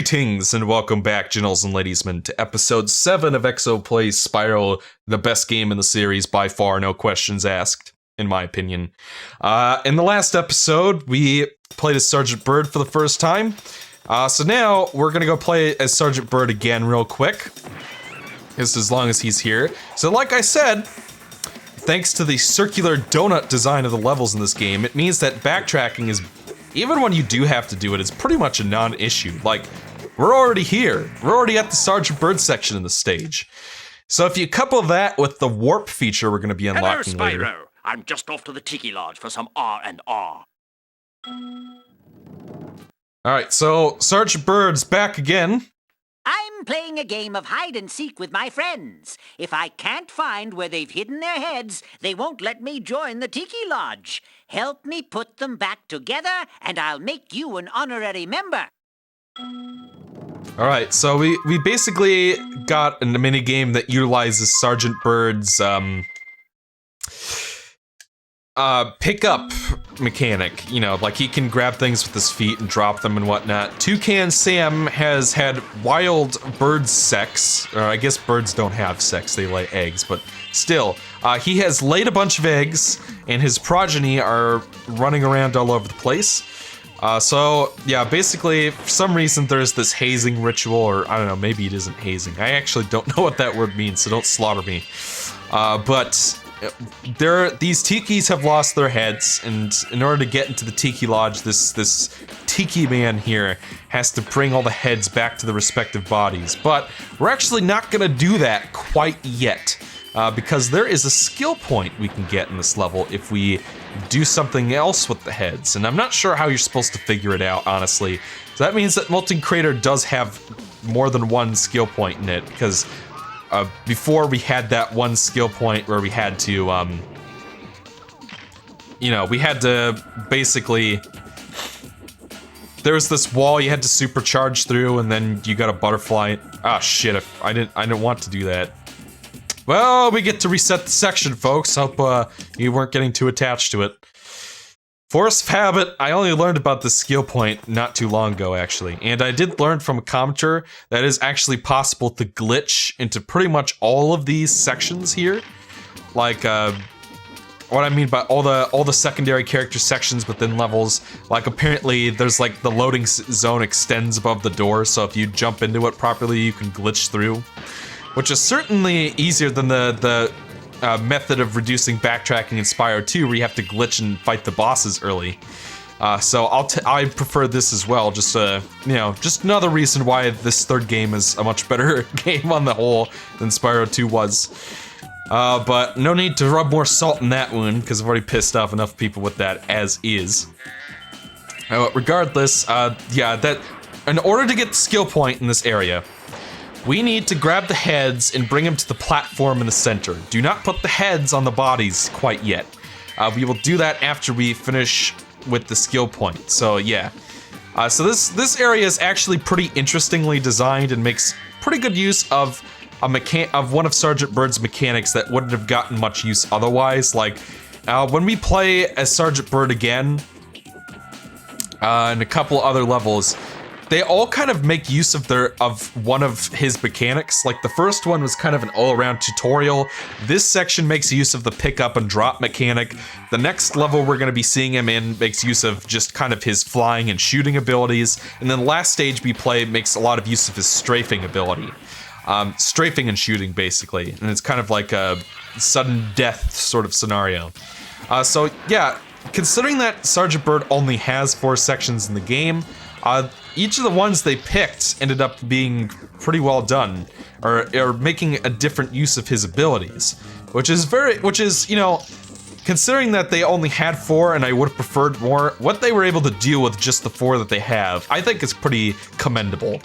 Greetings and welcome back, gentles and ladiesmen, to episode 7 of EXO Plays Spyro, the best game in the series by far, no questions asked, in my opinion. In the last episode, we played as Sgt Bird for the first time, so now we're gonna go play as Sgt Bird again real quick, just as long as he's here. So like I said, thanks to the circular donut design of the levels in this game, it means that backtracking is, even when you do have to do it, it's pretty much a non-issue. Like, we're already here. We're already at the Sgt Bird section in the stage. So if you couple that with the warp feature we're going to be unlocking later. Hello, Spyro. I'm just off to the Tiki Lodge for some R&R. Alright, so Sgt Bird's back again. I'm playing a game of hide and seek with my friends. If I can't find where they've hidden their heads, they won't let me join the Tiki Lodge. Help me put them back together, and I'll make you an honorary member. Alright, so we basically got a mini game that utilizes Sgt Bird's pickup mechanic. You know, like he can grab things with his feet and drop them and whatnot. Toucan Sam has had wild bird sex, or I guess birds don't have sex, they lay eggs, but still, he has laid a bunch of eggs, and his progeny are running around all over the place. So, yeah, basically, for some reason there's this hazing ritual, or I don't know, maybe it isn't hazing. I actually don't know what that word means, so don't slaughter me. But these tikis have lost their heads, and in order to get into the Tiki Lodge, this Tiki man here has to bring all the heads back to the respective bodies. But we're actually not gonna do that quite yet, because there is a skill point we can get in this level if we do something else with the heads, and I'm not sure how you're supposed to figure it out, honestly. So that means that Molten Crater does have more than one skill point in it, because before we had that one skill point where we had to, you know, we had to basically, there was this wall you had to supercharge through, and then you got a butterfly. Ah, shit! I didn't want to do that. Well, we get to reset the section, folks. Hope you weren't getting too attached to it. Force of Habit, I only learned about this skill point not too long ago, actually. And I did learn from a commenter that it is actually possible to glitch into pretty much all of these sections here. Like, what I mean by all the secondary character sections within levels, like apparently there's like the loading zone extends above the door, so if you jump into it properly, you can glitch through. Which is certainly easier than the method of reducing backtracking in Spyro 2, where you have to glitch and fight the bosses early. So I prefer this as well. Just you know, just another reason why this third game is a much better game on the whole than Spyro 2 was. But no need to rub more salt in that wound, because I've already pissed off enough people with that as is. Regardless, yeah, that in order to get the skill point in this area, we need to grab the heads and bring them to the platform in the center. Do not put the heads on the bodies quite yet. We will do that after we finish with the skill point. So yeah. So this area is actually pretty interestingly designed and makes pretty good use of one of Sgt Bird's mechanics that wouldn't have gotten much use otherwise. Like when we play as Sgt Bird again, and a couple other levels, they all kind of make use of one of his mechanics. Like the first one was kind of an all-around tutorial. This section makes use of the pick up and drop mechanic. The next level we're going to be seeing him in makes use of just kind of his flying and shooting abilities. And then the last stage we play makes a lot of use of his strafing ability. Strafing and shooting, basically. And it's kind of like a sudden death sort of scenario. So yeah, considering that Sgt Bird only has 4 sections in the game, each of the ones they picked ended up being pretty well done, or making a different use of his abilities, which is, you know, considering that they only had 4 and I would have preferred more, what they were able to do with just the 4 that they have, I think is pretty commendable.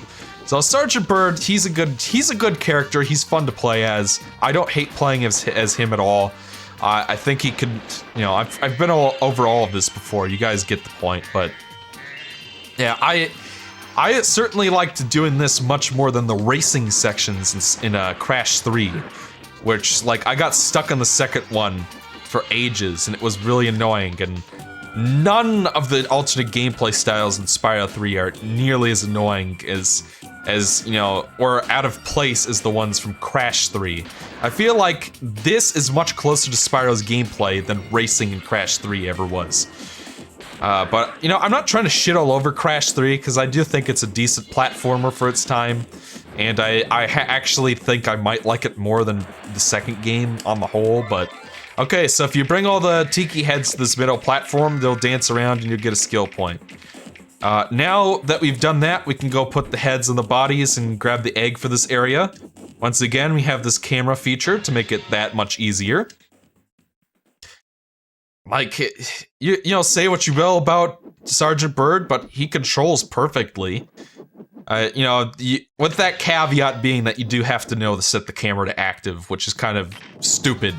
So Sgt Bird, he's a good character, he's fun to play as. I don't hate playing as him at all. I think he could, you know, I've been over all of this before, you guys get the point, but yeah, I certainly liked doing this much more than the racing sections in Crash 3, which, like, I got stuck on the second one for ages, and it was really annoying, and none of the alternate gameplay styles in Spyro 3 are nearly as annoying as you know, or out of place as the ones from Crash 3. I feel like this is much closer to Spyro's gameplay than racing in Crash 3 ever was. But, you know, I'm not trying to shit all over Crash 3, because I do think it's a decent platformer for its time. And I actually think I might like it more than the second game on the whole, but... Okay, so if you bring all the tiki heads to this middle platform, they'll dance around and you'll get a skill point. Now that we've done that, we can go put the heads on the bodies and grab the egg for this area. Once again, we have this camera feature to make it that much easier. Like, you know, say what you will about Sgt Bird, but he controls perfectly. You know, with that caveat being that you do have to know to set the camera to active, which is kind of stupid.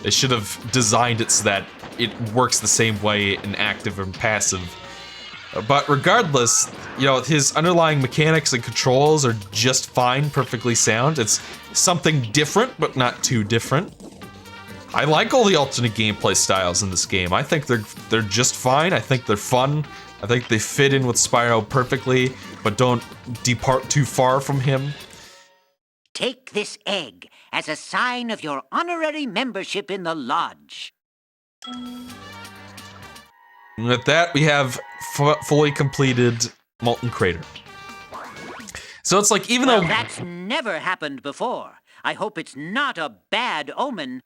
They should have designed it so that it works the same way in active and passive. But regardless, you know, his underlying mechanics and controls are just fine, perfectly sound. It's something different, but not too different. I like all the alternate gameplay styles in this game. I think they're just fine. I think they're fun. I think they fit in with Spyro perfectly, but don't depart too far from him. Take this egg as a sign of your honorary membership in the lodge. And with that, we have fully completed Molten Crater. So it's like, even though... That's never happened before. I hope it's not a bad omen.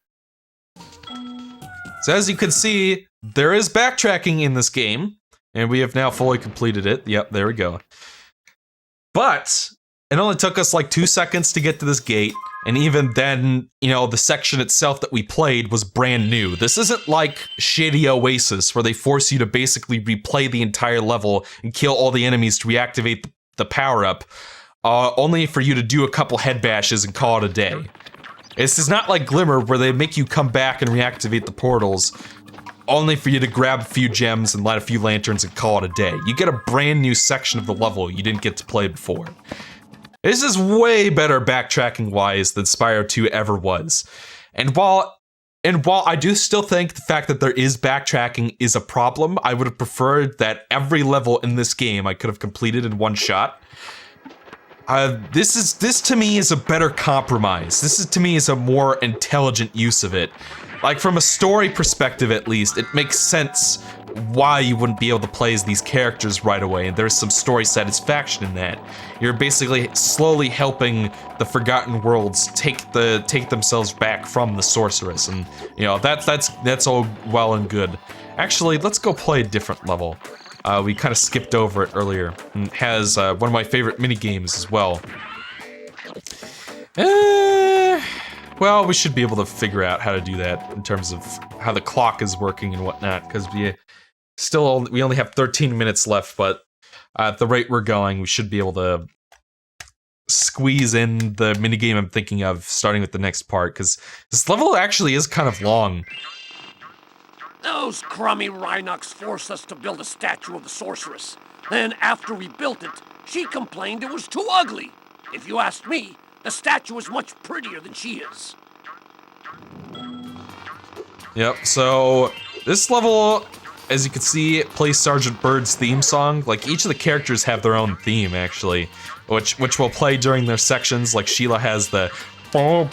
So as you can see, there is backtracking in this game, and we have now fully completed it. Yep, there we go. But it only took us like 2 seconds to get to this gate, and even then, you know, the section itself that we played was brand new. This isn't like Shady Oasis, where they force you to basically replay the entire level and kill all the enemies to reactivate the power-up, only for you to do a couple head bashes and call it a day. This is not like Glimmer, where they make you come back and reactivate the portals, only for you to grab a few gems and light a few lanterns and call it a day. You get a brand new section of the level you didn't get to play before. This is way better backtracking-wise than Spyro 2 ever was. And while I do still think the fact that there is backtracking is a problem, I would have preferred that every level in this game I could have completed in one shot. This to me is a better compromise. This to me is a more intelligent use of it. Like, from a story perspective at least, it makes sense why you wouldn't be able to play as these characters right away, and there's some story satisfaction in that. You're basically slowly helping the Forgotten Worlds take themselves back from the sorceress, and you know, that's all well and good. Actually, let's go play a different level. We kind of skipped over it earlier, and it has one of my favorite minigames as well. Well, we should be able to figure out how to do that in terms of how the clock is working and whatnot, because we only have 13 minutes left, but at the rate we're going, we should be able to squeeze in the minigame I'm thinking of, starting with the next part, because this level actually is kind of long. Those crummy Rhinox forced us to build a statue of the sorceress. Then, after we built it, she complained it was too ugly. If you ask me, the statue is much prettier than she is. Yep, so this level, as you can see, plays Sgt Bird's theme song. Like, each of the characters have their own theme, actually, which will play during their sections. Like, Sheila has the and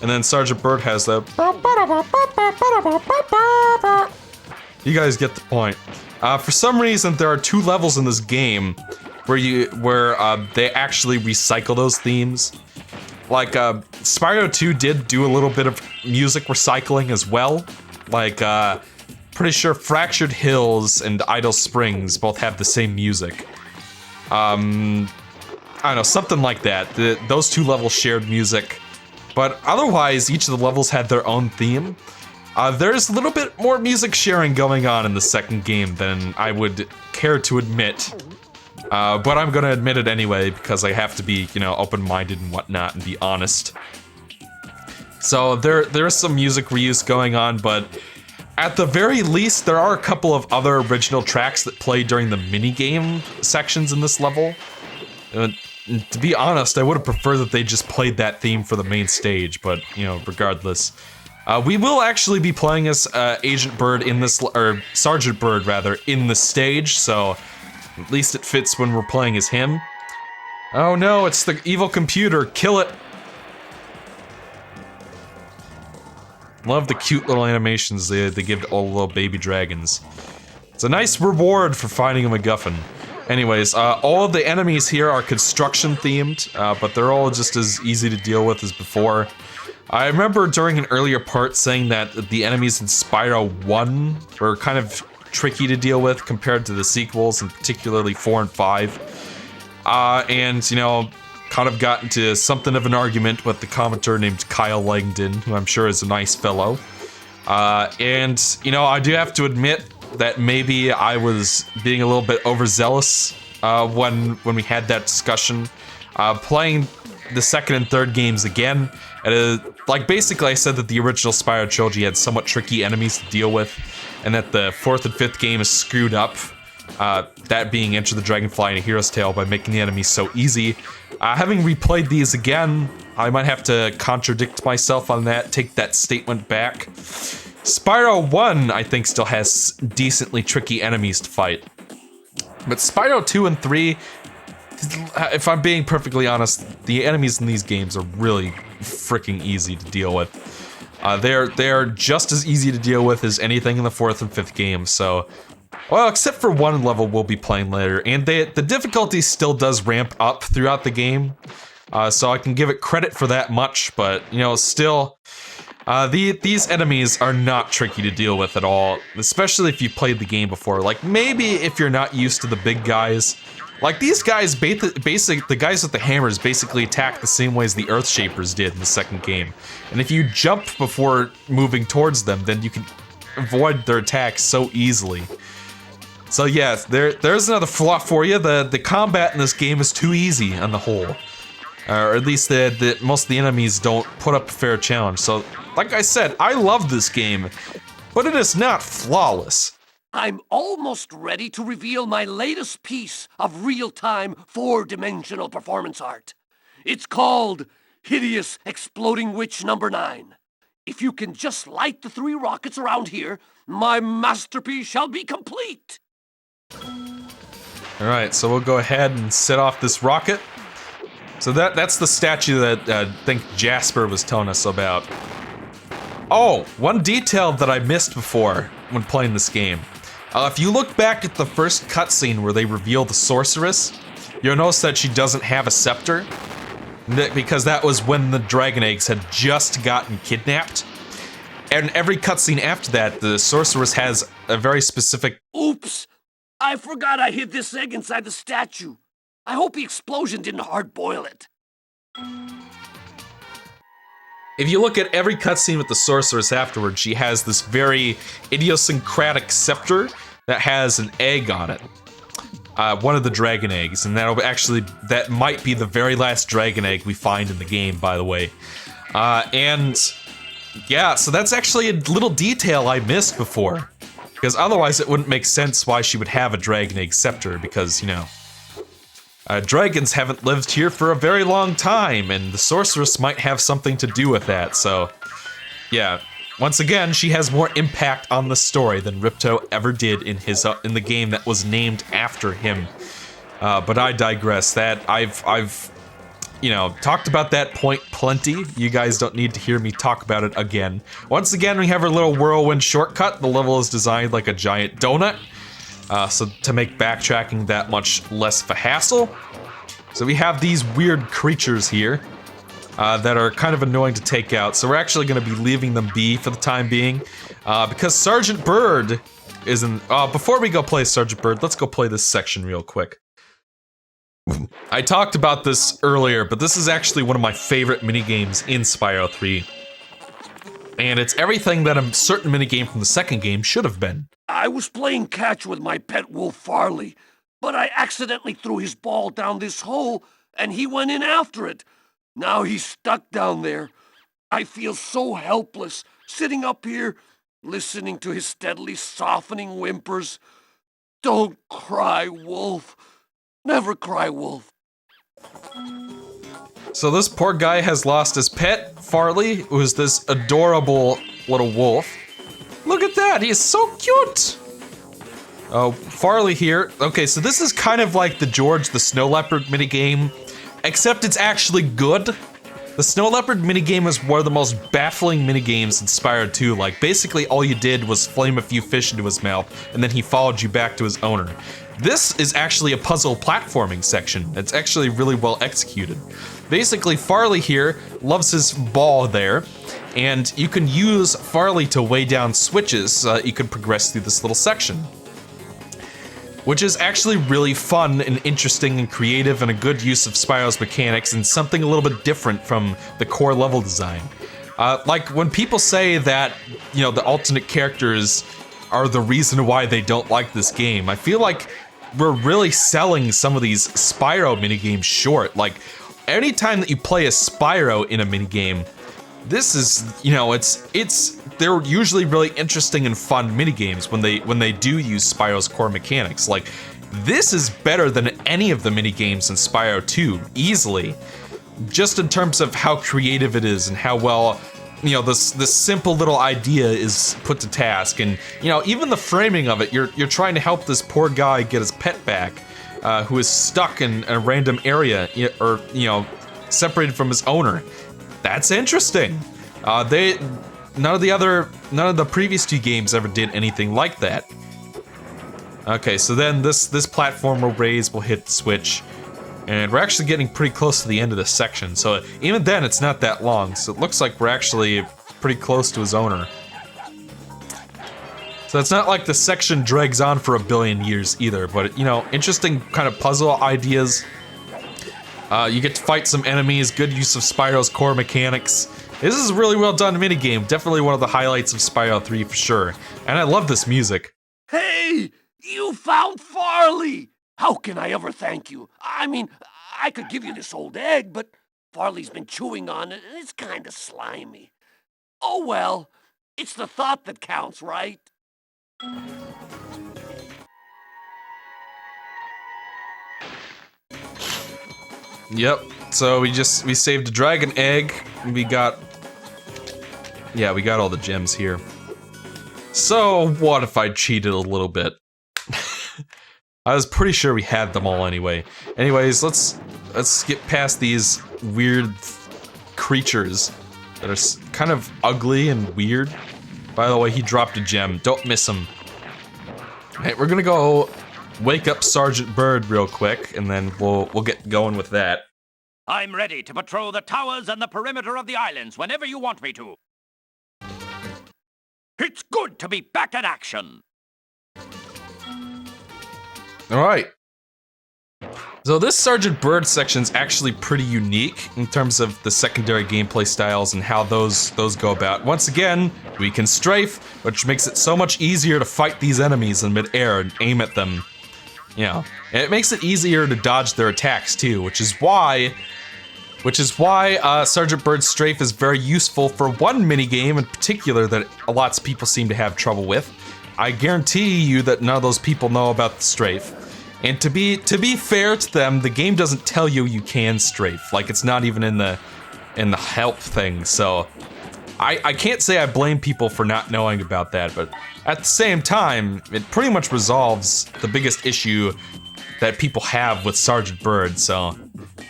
then Sgt Bird has the... You guys get the point. For some reason, there are 2 levels in this game where they actually recycle those themes. Like, Spyro 2 did do a little bit of music recycling as well. Like, pretty sure Fractured Hills and Idle Springs both have the same music. I don't know, something like that. Those 2 levels shared music. But otherwise, each of the levels had their own theme. There's a little bit more music sharing going on in the second game than I would care to admit. But I'm gonna admit it anyway, because I have to be, you know, open-minded and whatnot and be honest. So there is some music reuse going on, but at the very least, there are a couple of other original tracks that play during the minigame sections in this level. to be honest, I would have preferred that they just played that theme for the main stage, but, you know, regardless. We will actually be playing as Agent Bird in this, or Sgt Bird, rather, in the stage, so at least it fits when we're playing as him. Oh no, it's the evil computer, kill it! Love the cute little animations they give to all the little baby dragons. It's a nice reward for finding a MacGuffin. Anyways, all of the enemies here are construction themed, but they're all just as easy to deal with as before. I remember during an earlier part saying that the enemies in Spyro 1 were kind of tricky to deal with compared to the sequels, and particularly 4 and 5. And, you know, kind of got into something of an argument with the commenter named Kyle Langdon, who I'm sure is a nice fellow. And, you know, I do have to admit that maybe I was being a little bit overzealous when we had that discussion. Playing the second and third games again, like basically I said that the original Spyro trilogy had somewhat tricky enemies to deal with, and that the fourth and fifth game is screwed up. That being Enter the Dragonfly and A Hero's Tale by making the enemies so easy. Having replayed these again, I might have to contradict myself on that, take that statement back. Spyro 1, I think, still has decently tricky enemies to fight. But Spyro 2 and 3, if I'm being perfectly honest, the enemies in these games are really freaking easy to deal with. They're just as easy to deal with as anything in the fourth and fifth game, so... Well, except for one level we'll be playing later, and the difficulty still does ramp up throughout the game, so I can give it credit for that much, but, you know, still, these enemies are not tricky to deal with at all, especially if you've played the game before. Like, maybe if you're not used to the big guys. Like, these guys, the guys with the hammers basically attack the same way as the Earthshapers did in the second game, and if you jump before moving towards them, then you can avoid their attacks so easily. So yeah, there's another flaw for you. The combat in this game is too easy on the whole. Or at least most of the enemies don't put up a fair challenge. So, like I said, I love this game, but it is not flawless. I'm almost ready to reveal my latest piece of real-time, four-dimensional performance art. It's called Hideous Exploding Witch No. 9. If you can just light the 3 rockets around here, my masterpiece shall be complete. Alright, so we'll go ahead and set off this rocket. So that's the statue that I think Jasper was telling us about. Oh, one detail that I missed before when playing this game. If you look back at the first cutscene where they reveal the sorceress, you'll notice that she doesn't have a scepter. Because that was when the dragon eggs had just gotten kidnapped. And every cutscene after that, the sorceress has a very specific... Oops! I forgot I hid this egg inside the statue. I hope the explosion didn't hard-boil it. If you look at every cutscene with the sorceress afterwards, she has this very idiosyncratic scepter that has an egg on it. One of the dragon eggs, and that might be the very last dragon egg we find in the game, by the way. And yeah, so that's actually a little detail I missed before. Because otherwise it wouldn't make sense why she would have a dragon egg scepter, because, you know, dragons haven't lived here for a very long time, and the sorceress might have something to do with that, so... Yeah, once again, she has more impact on the story than Ripto ever did in the game that was named after him. But I digress. I've you know, talked about that point plenty. You guys don't need to hear me talk about it again. Once again, we have our little whirlwind shortcut. The level is designed like a giant donut, so to make backtracking that much less of a hassle. So we have these weird creatures here that are kind of annoying to take out, so we're actually going to be leaving them be for the time being, because Sgt Bird isn't... before we go play Sgt Bird, let's go play this section real quick. I talked about this earlier, but this is actually one of my favorite minigames in Spyro 3. And it's everything that a certain minigame from the second game should have been. I was playing catch with my pet wolf Farley, but I accidentally threw his ball down this hole, and he went in after it. Now he's stuck down there. I feel so helpless, sitting up here, listening to his steadily softening whimpers. Don't cry, Wolf. Never cry, Wolf. So this poor guy has lost his pet, Farley, who is this adorable little wolf. Look at that, he is so cute! Oh, Farley here. Okay, so this is kind of like the George the Snow Leopard minigame, except it's actually good. The Snow Leopard minigame is one of the most baffling minigames in Spyro 2. Like, basically all you did was flame a few fish into his mouth, and then he followed you back to his owner. This is actually a puzzle platforming section. It's actually really well executed. Basically, Farley here loves his ball there, and you can use Farley to weigh down switches so that you can progress through this little section. Which is actually really fun and interesting and creative and a good use of Spyro's mechanics and something a little bit different from the core level design. Like when people say that, you know, the alternate characters are the reason why they don't like this game, I feel like we're really selling some of these Spyro minigames short. Like, anytime that you play a Spyro in a minigame, this is, you know, they're usually really interesting and fun minigames when they do use Spyro's core mechanics. Like, this is better than any of the minigames in Spyro 2, easily. Just in terms of how creative it is and how well, you know, this simple little idea is put to task. And, you know, even the framing of it, you're trying to help this poor guy get his pet back, who is stuck in a random area, or, you know, separated from his owner. That's interesting. None of the previous two games ever did anything like that. Okay, so then this platform will raise, we'll hit the switch, and we're actually getting pretty close to the end of this section. So even then, it's not that long. So it looks like we're actually pretty close to his owner. So it's not like the section drags on for a billion years either. But, you know, interesting kind of puzzle ideas. You get to fight some enemies, good use of Spyro's core mechanics. This is a really well done minigame, definitely one of the highlights of Spyro 3 for sure. And I love this music. Hey, you found Farley! How can I ever thank you? I mean, I could give you this old egg, but Farley's been chewing on it and it's kinda slimy. Oh well, it's the thought that counts, right? Yep, so we saved a dragon egg, we got all the gems here. So, what if I cheated a little bit? I was pretty sure we had them all anyway. Anyways, let's get past these weird creatures that are kind of ugly and weird. By the way, he dropped a gem, don't miss him. Alright, we're gonna go wake up Sgt Bird real quick, and then we'll get going with that. I'm ready to patrol the towers and the perimeter of the islands whenever you want me to. It's good to be back in action. Alright. So this Sgt Bird section's actually pretty unique in terms of the secondary gameplay styles and how those go about. Once again, we can strafe, which makes it so much easier to fight these enemies in midair and aim at them. You know, and it makes it easier to dodge their attacks too, which is why Sgt Bird's strafe is very useful for one minigame in particular that lots of people seem to have trouble with. I guarantee you that none of those people know about the strafe. And to be fair to them, the game doesn't tell you you can strafe. Like, it's not even in the help thing, so I can't say I blame people for not knowing about that, but at the same time, it pretty much resolves the biggest issue that people have with Sgt Bird, so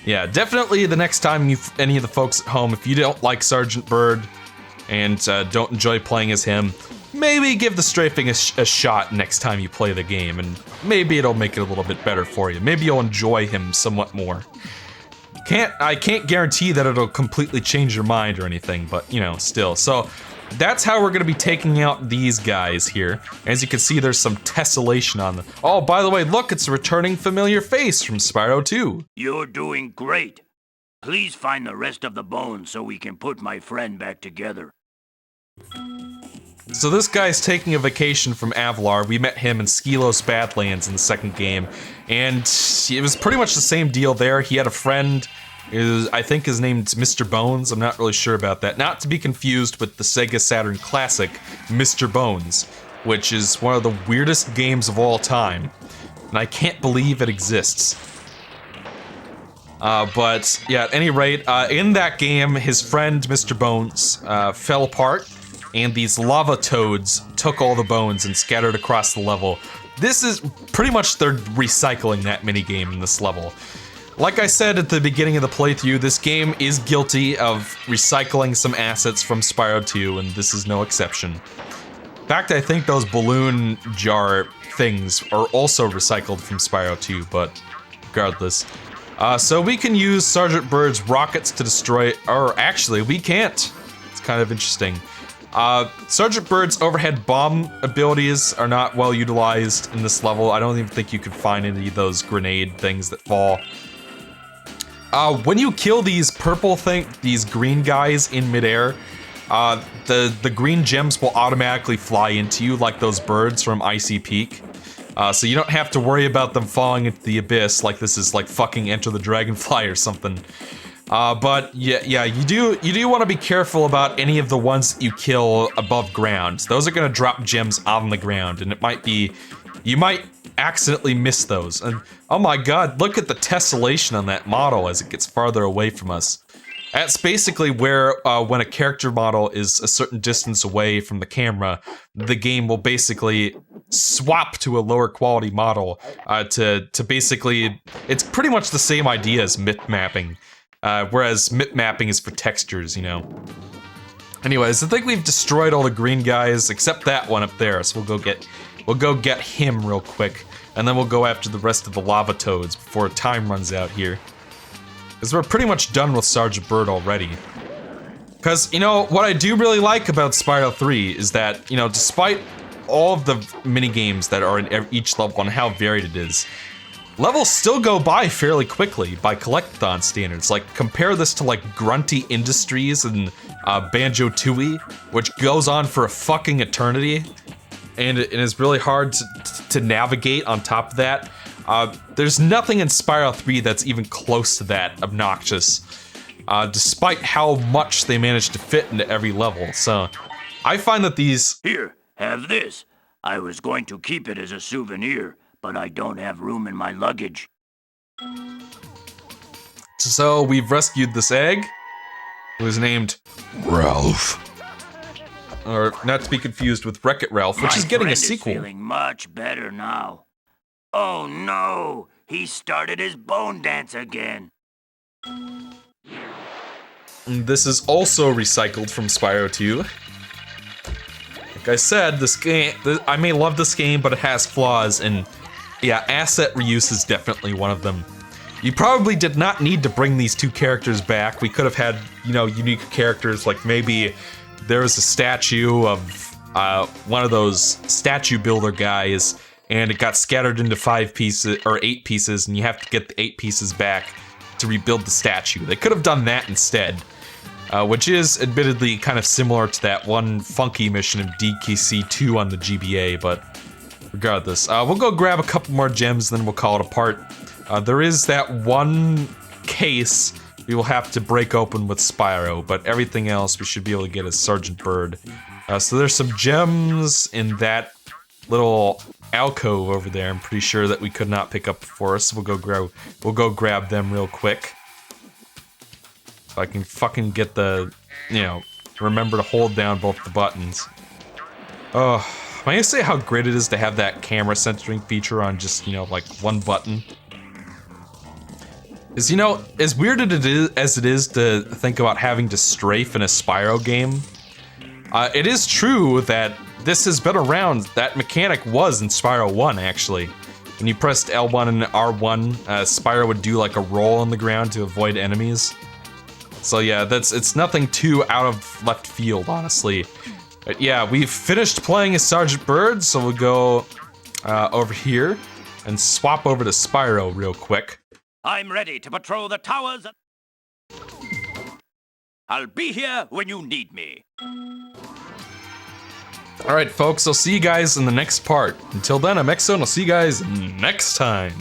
yeah, definitely the next time any of the folks at home, if you don't like Sgt Bird and don't enjoy playing as him, maybe give the strafing a shot next time you play the game, and maybe it'll make it a little bit better for you. Maybe you'll enjoy him somewhat more. I can't guarantee that it'll completely change your mind or anything, but, you know, still. So, that's how we're gonna be taking out these guys here. As you can see, there's some tessellation on them. Oh, by the way, look, it's a returning familiar face from Spyro 2. You're doing great. Please find the rest of the bones so we can put my friend back together. So this guy's taking a vacation from Avalar. We met him in Skelos Badlands in the second game, and it was pretty much the same deal there. He had a friend, I think his name's Mr. Bones, I'm not really sure about that. Not to be confused with the Sega Saturn classic, Mr. Bones, which is one of the weirdest games of all time, and I can't believe it exists. But yeah, at any rate, in that game, his friend Mr. Bones fell apart, and these lava toads took all the bones and scattered across the level. This is pretty much they're recycling that minigame in this level. Like I said at the beginning of the playthrough, this game is guilty of recycling some assets from Spyro 2, and this is no exception. In fact, I think those balloon jar things are also recycled from Spyro 2, but regardless. So we can use Sgt Bird's rockets to destroy, or actually, we can't. It's kind of interesting. Sgt Bird's overhead bomb abilities are not well utilized in this level. I don't even think you could find any of those grenade things that fall. When you kill these these green guys in midair, the green gems will automatically fly into you like those birds from Icy Peak. So you don't have to worry about them falling into the abyss like this is like fucking Enter the Dragonfly or something. But yeah, you do want to be careful about any of the ones that you kill above ground. Those are gonna drop gems on the ground, and you might accidentally miss those. And oh my god, look at the tessellation on that model as it gets farther away from us. That's basically where, when a character model is a certain distance away from the camera, the game will basically swap to a lower quality model to basically... It's pretty much the same idea as mip mapping, whereas mip mapping is for textures, you know. Anyways, I think we've destroyed all the green guys, except that one up there, so we'll go get him real quick, and then we'll go after the rest of the lava toads before time runs out here. Because we're pretty much done with Sgt. Bird already. Because, you know, what I do really like about Spyro 3 is that, you know, despite all of the minigames that are in each level and how varied it is, levels still go by fairly quickly by collectathon standards. Like, compare this to, like, Grunty Industries and Banjo-Tooie, which goes on for a fucking eternity. And it is really hard to navigate on top of that. There's nothing in Spyro 3 that's even close to that obnoxious, despite how much they managed to fit into every level. So, I find that these... Here, have this. I was going to keep it as a souvenir, but I don't have room in my luggage. So, we've rescued this egg, who is named Ralph. Or, not to be confused with Wreck-It Ralph, which is getting a sequel. My friend is feeling much better now. Oh no! He started his bone dance again. This is also recycled from Spyro 2. Like I said, this game, I may love this game, but it has flaws, and yeah, asset reuse is definitely one of them. You probably did not need to bring these two characters back. We could have had, you know, unique characters, like maybe there was a statue of one of those statue builder guys, and it got scattered into 5 pieces, or 8 pieces, and you have to get the 8 pieces back to rebuild the statue. They could have done that instead, which is admittedly kind of similar to that one funky mission of DKC 2 on the GBA, but regardless. We'll go grab a couple more gems, then we'll call it apart. There is that one case we will have to break open with Spyro, but everything else we should be able to get as Sgt. Bird. So there's some gems in that little alcove over there. I'm pretty sure that we could not pick up before us. We'll go grab them real quick. If I can fucking get the, you know, remember to hold down both the buttons. Oh, am I gonna say how great it is to have that camera censoring feature on just, you know, like one button? Is, you know, as weird as it is to think about having to strafe in a Spyro game, it is true that this has been around. That mechanic was in Spyro 1, actually. When you pressed L1 and R1, Spyro would do like a roll on the ground to avoid enemies. So yeah, it's nothing too out of left field, honestly. But yeah, we've finished playing as Sgt. Bird, so we'll go over here and swap over to Spyro real quick. I'm ready to patrol the towers. I'll be here when you need me. Alright folks, I'll see you guys in the next part. Until then, I'm Exo and I'll see you guys next time.